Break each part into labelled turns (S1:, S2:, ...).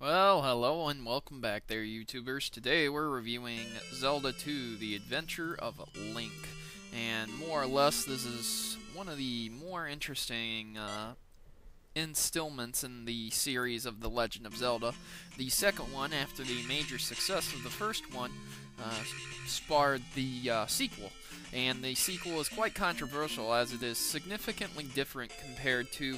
S1: Well, hello and welcome back there, YouTubers. Today we're reviewing Zelda 2, The Adventure of Link. And more or less, this is one of the more interesting installments in the series of The Legend of Zelda. The second one, after the major success of the first one, spawned the sequel. And the sequel is quite controversial as it is significantly different compared to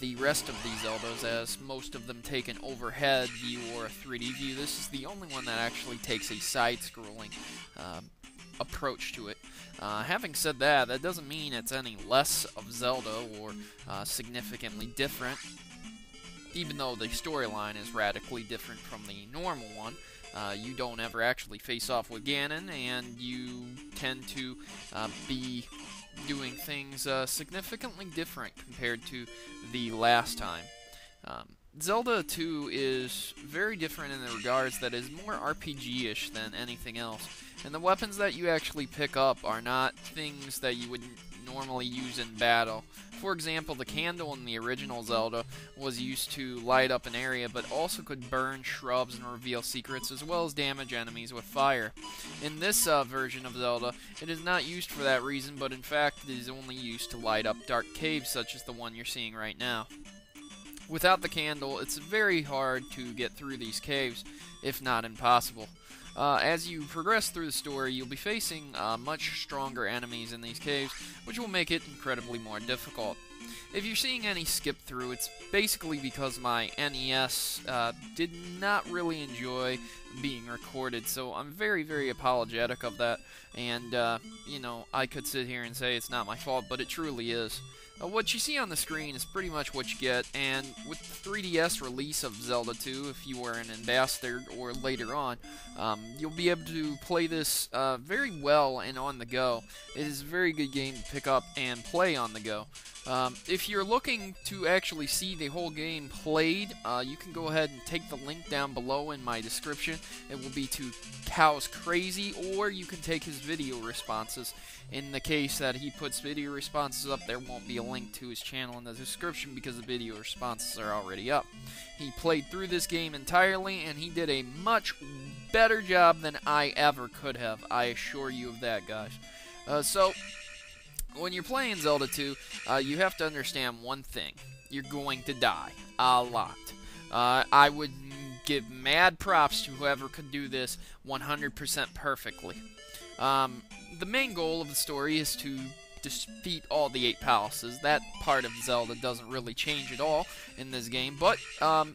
S1: the rest of these Zeldas, as most of them take an overhead view or a 3D view. This is the only one that actually takes a side-scrolling approach to it. Having said that, that doesn't mean it's any less of Zelda or significantly different, even though the storyline is radically different from the normal one. You don't ever actually face off with Ganon, and you tend to be doing things significantly different compared to the last time. Zelda 2 is very different in the regards that is more RPG-ish than anything else, and the weapons that you actually pick up are not things that you would normally use in battle. For example, the candle in the original Zelda was used to light up an area, but also could burn shrubs and reveal secrets, as well as damage enemies with fire. In this version of Zelda, it is not used for that reason, but in fact it is only used to light up dark caves such as the one you're seeing right now. Without the candle, it's very hard to get through these caves, if not impossible. As you progress through the story, you'll be facing much stronger enemies in these caves, which will make it incredibly more difficult. If you're seeing any skip through, it's basically because my NES did not really enjoy being recorded, so I'm very, very apologetic of that, and, you know, I could sit here and say it's not my fault, but it truly is. What you see on the screen is pretty much what you get, and with the 3DS release of Zelda 2, if you were an ambassador or later on, you'll be able to play this very well and on the go. It is a very good game to pick up and play on the go. If you're looking to actually see the whole game played, you can go ahead and take the link down below in my description. It will be to Cow's Crazy, or you can take his video responses. In the case that he puts video responses up, there won't be a link to his channel in the description because the video responses are already up. He played through this game entirely, and he did a much better job than I ever could have. I assure you of that, guys. So, when you're playing Zelda 2, you have to understand one thing. You're going to die. A lot. I would give mad props to whoever could do this 100% perfectly. The main goal of the story is to defeat all the 8 palaces. That part of Zelda doesn't really change at all in this game, but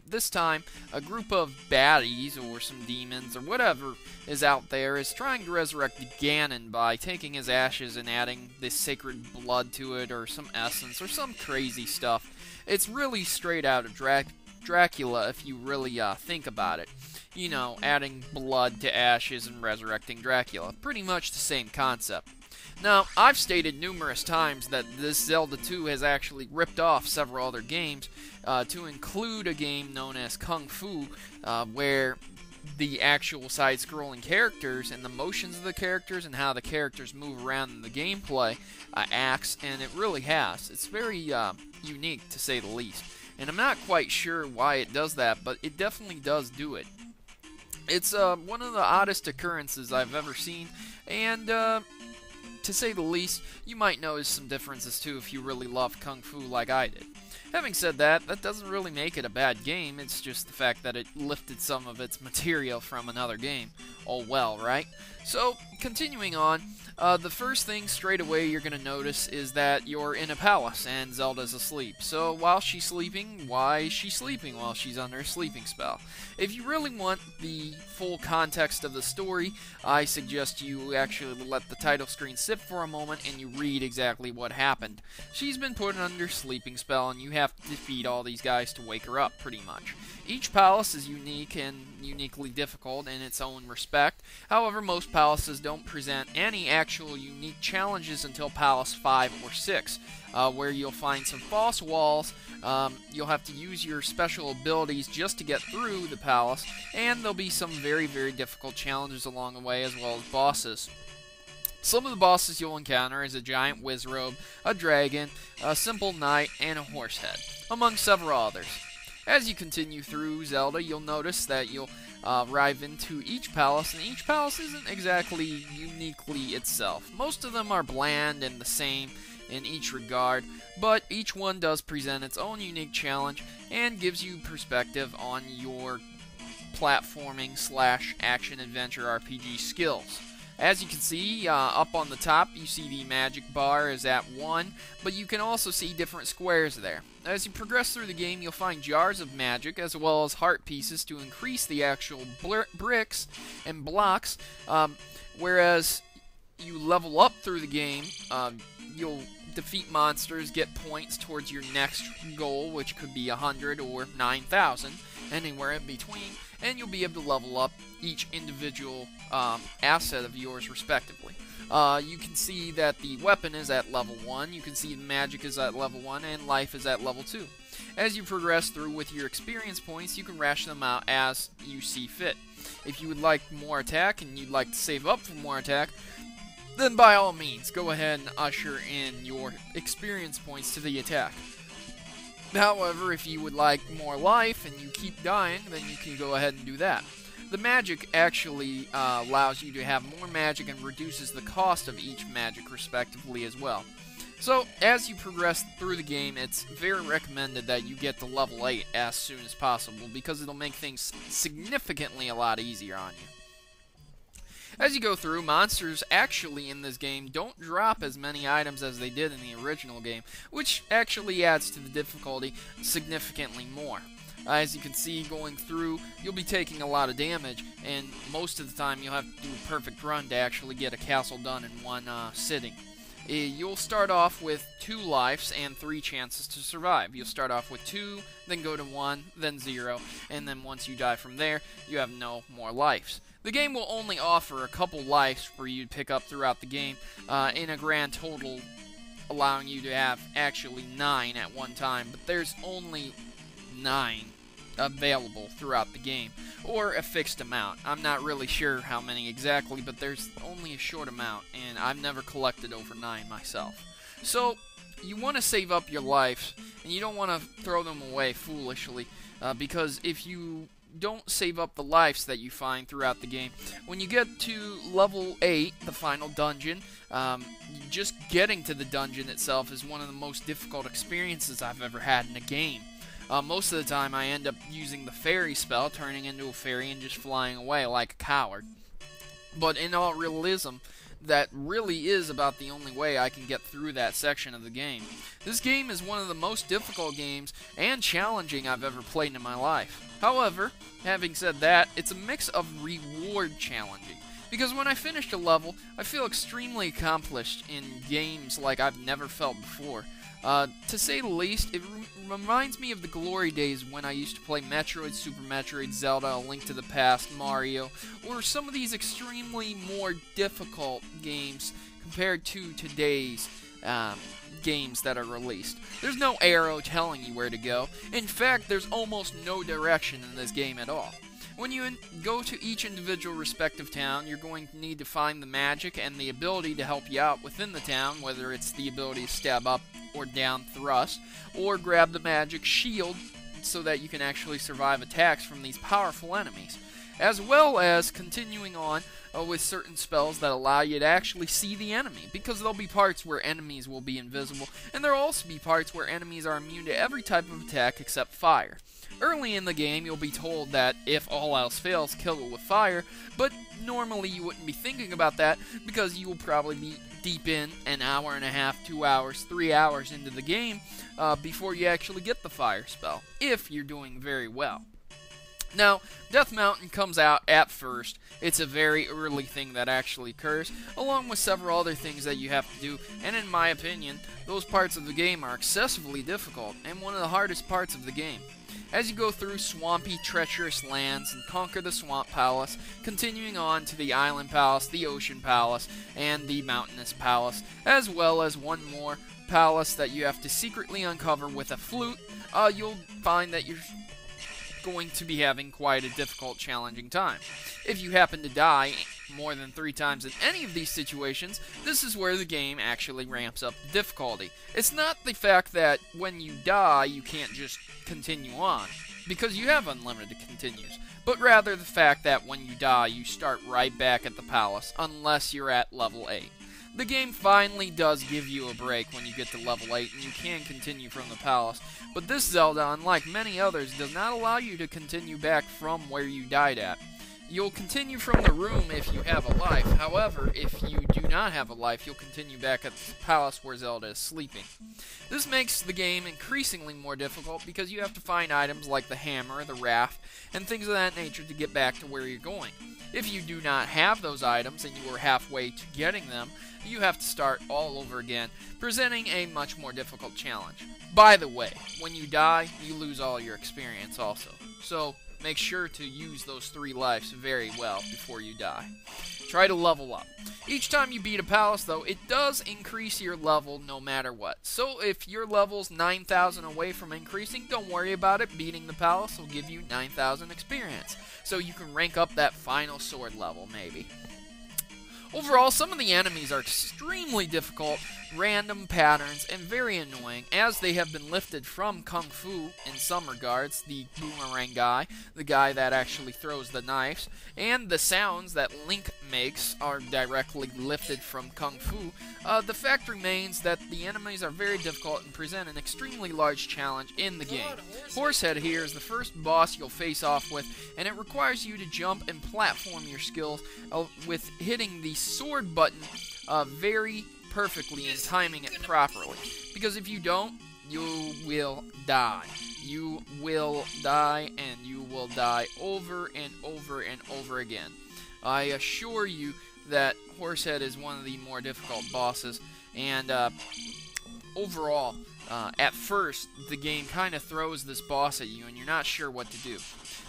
S1: this time a group of baddies or some demons or whatever is out there is trying to resurrect Ganon by taking his ashes and adding this sacred blood to it or some essence or some crazy stuff. It's really straight out of Dracula if you really think about it. You know, adding blood to ashes and resurrecting Dracula. Pretty much the same concept. Now, I've stated numerous times that this Zelda 2 has actually ripped off several other games to include a game known as Kung Fu, where the actual side-scrolling characters and the motions of the characters and how the characters move around in the gameplay acts, and it really has. It's very unique, to say the least. And I'm not quite sure why it does that, but it definitely does do it. It's one of the oddest occurrences I've ever seen, and to say the least, you might notice some differences too if you really love Kung Fu like I did. Having said that, that doesn't really make it a bad game, it's just the fact that it lifted some of its material from another game. Oh well, right? So, continuing on, the first thing straight away you're going to notice is that you're in a palace and Zelda's asleep. So while she's sleeping, why is she sleeping while she's under a sleeping spell? If you really want the full context of the story, I suggest you actually let the title screen sit for a moment and you read exactly what happened. She's been put under a sleeping spell and you have to defeat all these guys to wake her up, pretty much. Each palace is unique and uniquely difficult in its own respect. However, most palaces don't present any actual unique challenges until Palace 5 or 6, where you'll find some false walls. You'll have to use your special abilities just to get through the palace, and there'll be some very, very difficult challenges along the way, as well as bosses. Some of the bosses you'll encounter is a giant wizrobe, a dragon, a simple knight, and a horse head, among several others. As you continue through Zelda, you'll notice that you'll arrive into each palace, and each palace isn't exactly uniquely itself. Most of them are bland and the same in each regard, but each one does present its own unique challenge and gives you perspective on your platforming / action-adventure RPG skills. As you can see, up on the top, you see the magic bar is at 1, but you can also see different squares there. As you progress through the game, you'll find jars of magic, as well as heart pieces to increase the actual bricks and blocks, whereas you level up through the game, you'll defeat monsters, get points towards your next goal, which could be 100 or 9,000, anywhere in between, and you'll be able to level up each individual asset of yours respectively. You can see that the weapon is at level 1, you can see the magic is at level 1, and life is at level 2. As you progress through with your experience points, you can ration them out as you see fit. If you would like more attack and you'd like to save up for more attack, then by all means, go ahead and usher in your experience points to the attack. However, if you would like more life and you keep dying, then you can go ahead and do that. The magic actually allows you to have more magic and reduces the cost of each magic respectively as well. So, as you progress through the game, it's very recommended that you get to level 8 as soon as possible, because it'll make things significantly a lot easier on you. As you go through, monsters actually in this game don't drop as many items as they did in the original game, which actually adds to the difficulty significantly more. As you can see, going through, you'll be taking a lot of damage, and most of the time you'll have to do a perfect run to actually get a castle done in one sitting. You'll start off with 2 lives and 3 chances to survive. You'll start off with 2, then go to 1, then 0, and then once you die from there, you have no more lives. The game will only offer a couple lives for you to pick up throughout the game, in a grand total allowing you to have actually 9 at one time, but there's only 9 available throughout the game, or a fixed amount. I'm not really sure how many exactly, but there's only a short amount, and I've never collected over 9 myself. So, you want to save up your lives, and you don't want to throw them away foolishly, because if you don't save up the lives that you find throughout the game, when you get to level 8, the final dungeon, just getting to the dungeon itself is one of the most difficult experiences I've ever had in a game. Most of the time I end up using the fairy spell, turning into a fairy and just flying away like a coward. But in all realism, that really is about the only way I can get through that section of the game. This game is one of the most difficult games and challenging I've ever played in my life. However, having said that, it's a mix of reward challenging. Because when I finish a level, I feel extremely accomplished in games like I've never felt before. To say the least, it reminds me of the glory days when I used to play Metroid, Super Metroid, Zelda, A Link to the Past, Mario, or some of these extremely more difficult games compared to today's games that are released. There's no arrow telling you where to go. In fact, there's almost no direction in this game at all. When you go to each individual respective town, you're going to need to find the magic and the ability to help you out within the town, whether it's the ability to stab up or down thrust, or grab the magic shield so that you can actually survive attacks from these powerful enemies. As well as continuing on with certain spells that allow you to actually see the enemy, because there'll be parts where enemies will be invisible, and there'll also be parts where enemies are immune to every type of attack except fire. Early in the game, you'll be told that if all else fails, kill it with fire, but normally you wouldn't be thinking about that because you will probably be deep in an hour and a half, 2 hours, 3 hours into the game before you actually get the fire spell, if you're doing very well. Now, Death Mountain comes out at first. It's a very early thing that actually occurs, along with several other things that you have to do, and in my opinion, those parts of the game are excessively difficult, and one of the hardest parts of the game. As you go through swampy, treacherous lands and conquer the Swamp Palace, continuing on to the Island Palace, the Ocean Palace, and the Mountainous Palace, as well as one more palace that you have to secretly uncover with a flute, you'll find that you're going to be having quite a difficult, challenging time. If you happen to die more than 3 times in any of these situations, this is where the game actually ramps up the difficulty. It's not the fact that when you die, you can't just continue on, because you have unlimited continues, but rather the fact that when you die, you start right back at the palace, unless you're at level 8. The game finally does give you a break when you get to level 8, and you can continue from the palace, but this Zelda, unlike many others, does not allow you to continue back from where you died at. You'll continue from the room if you have a life. However, if you do not have a life, you'll continue back at the palace where Zelda is sleeping. This makes the game increasingly more difficult because you have to find items like the hammer, the raft, and things of that nature to get back to where you're going. If you do not have those items and you are halfway to getting them, you have to start all over again, presenting a much more difficult challenge. By the way, when you die, you lose all your experience also. So, make sure to use those 3 lives very well before you die. Try to level up. Each time you beat a palace, though, it does increase your level no matter what. So if your level's 9,000 away from increasing, don't worry about it. Beating the palace will give you 9,000 experience. So you can rank up that final sword level, maybe. Overall, some of the enemies are extremely difficult, random patterns, and very annoying, as they have been lifted from Kung Fu in some regards. The boomerang guy, the guy that actually throws the knives, and the sounds that Link makes are directly lifted from Kung Fu. The fact remains that the enemies are very difficult and present an extremely large challenge in the game. Horsehead here is the first boss you'll face off with, and it requires you to jump and platform your skills with hitting the sword button very perfectly and timing it properly. Because if you don't, you will die. You will die, and you will die over and over and over again. I assure you that Horsehead is one of the more difficult bosses, and overall, at first, the game kind of throws this boss at you, and you're not sure what to do.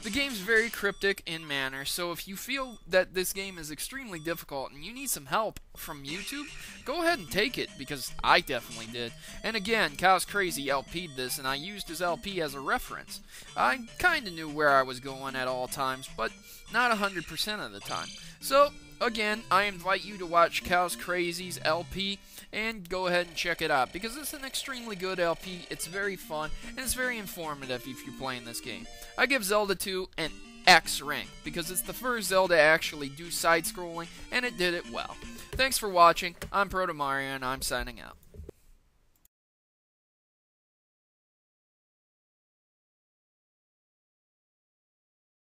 S1: The game's very cryptic in manner, so if you feel that this game is extremely difficult and you need some help from YouTube, go ahead and take it, because I definitely did. And again, Cow's Crazy LP'd this, and I used his LP as a reference. I kinda knew where I was going at all times, but not 100% of the time. So, again, I invite you to watch Cow's Crazy's LP, and go ahead and check it out, because it's an extremely good LP, it's very fun, and it's very informative if you're playing this game. I give Zelda 2 an X rank, because it's the first Zelda to actually do side-scrolling, and it did it well. Thanks for watching, I'm Protomario, and I'm signing out.